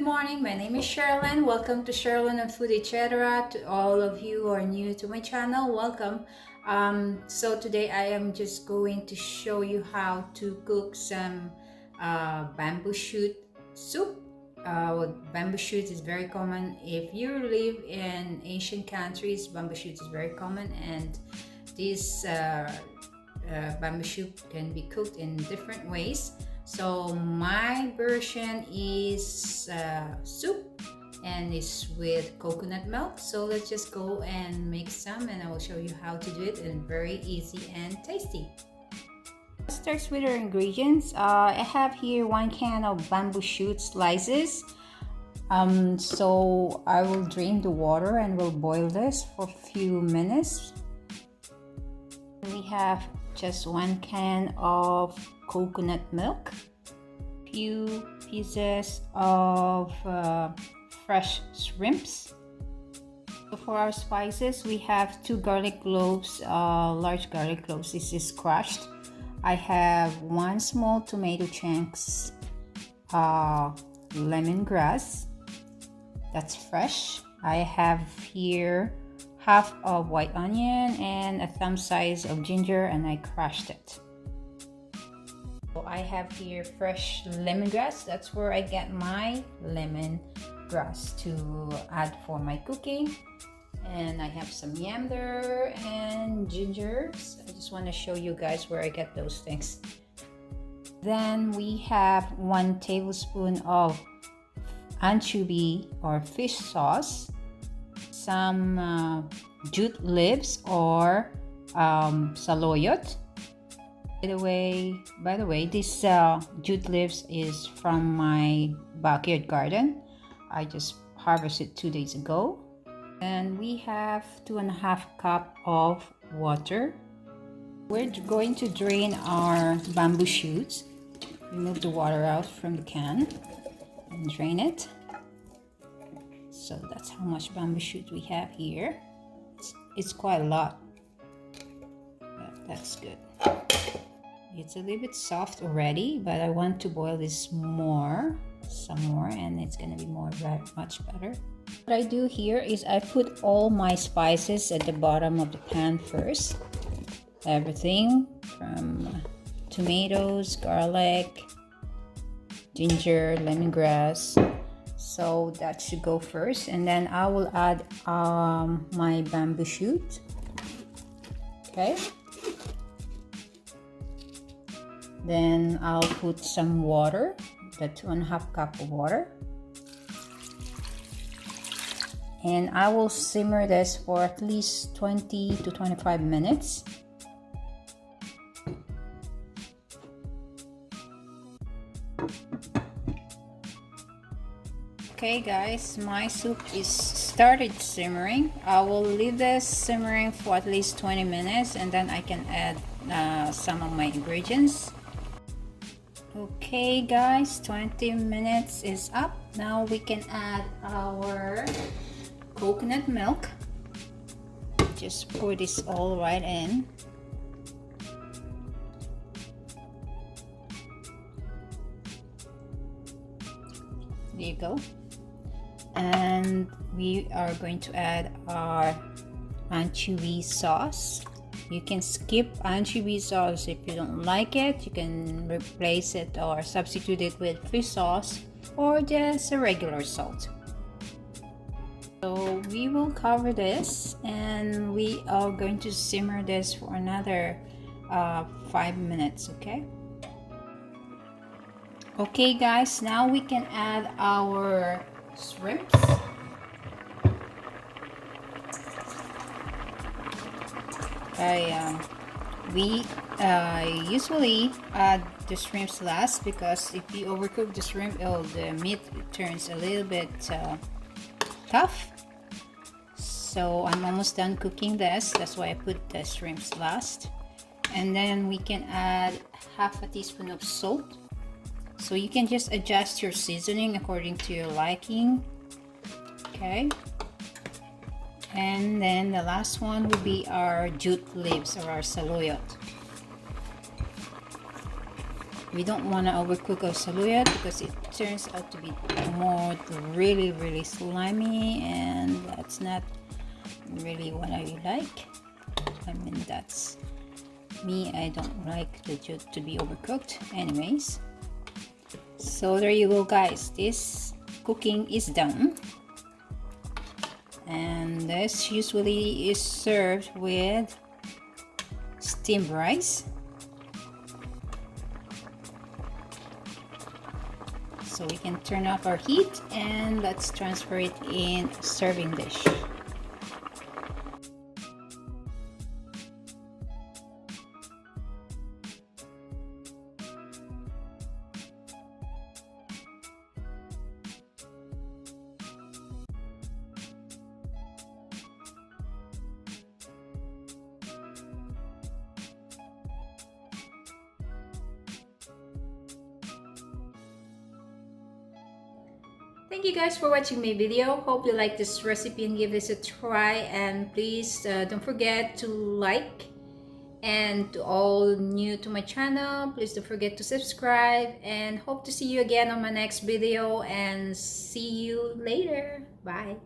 Good morning, my name is Sherilyn. Welcome to Sherilyn on Food Etc. To all of you who are new to my channel, welcome. So today I am just going to show you how to cook some bamboo shoot soup. Bamboo shoot is very common. If you live in Asian countries, bamboo shoot is very common, and this bamboo shoot can be cooked in different ways. So my version is soup and it's with coconut milk. So let's just go and make some, and I will show you how to do it, and very easy and tasty. Let's start with our ingredients. I have here 1 can of bamboo shoot slices. So I will drain the water and we'll boil this for a few minutes. We have just 1 can of coconut milk, few pieces of fresh shrimps. So for our spices, we have 2 garlic cloves, large garlic cloves. This is crushed. I have 1 small tomato chunks, lemongrass, that's fresh. I have here half of white onion and a thumb size of ginger, and I crushed it. So I have here fresh lemongrass. That's where I get my lemongrass to add for my cooking. And I have some yam there and ginger. I just want to show you guys where I get those things. Then we have 1 tablespoon of anchovy or fish sauce, some jute leaves or saloyot. By the way, this jute leaves is from my backyard garden. I just harvested 2 days ago. And we have 2.5 cups of water. We're going to drain our bamboo shoots. Remove the water out from the can and drain it. So that's how much bamboo shoot we have here. It's quite a lot, but that's good. It's a little bit soft already, but I want to boil this some more, and it's gonna be much better. What I do here is I put all my spices at the bottom of the pan first. Everything from tomatoes, garlic, ginger, lemongrass. So that should go first, and then I will add my bamboo shoot. Okay. Then I'll put some water, the 2.5 cups of water. And I will simmer this for at least 20 to 25 minutes. Okay guys, my soup is started simmering. I will leave this simmering for at least 20 minutes, and then I can add some of my ingredients. Okay guys, 20 minutes is up. Now we can add our coconut milk. Just pour this all right in. There you go. And we are going to add our anchovy sauce. You can skip anchovy sauce if you don't like it. You can replace it or substitute it with fish sauce or just a regular salt. So we will cover this, and we are going to simmer this for another 5 minutes. Okay guys, now we can add our shrimps. We usually add the shrimps last, because if you overcook the shrimp, the meat turns a little bit tough. So I'm almost done cooking this. That's why I put the shrimps last. And then we can add half a teaspoon of salt. So you can just adjust your seasoning according to your liking. Okay. And then the last one will be our jute leaves or our saloyot. We don't want to overcook our saluyot because it turns out to be more really slimy, and that's not really what I like. I mean, that's me. I don't like the jute to be overcooked. Anyways, so there you go, guys. This cooking is done, and this usually is served with steamed rice. So we can turn off our heat and let's transfer it in a serving dish. Thank you guys for watching my video. Hope you like this recipe and give this a try, and please don't forget to like, and to all new to my channel, please don't forget to subscribe, and hope to see you again on my next video, and see you later. Bye.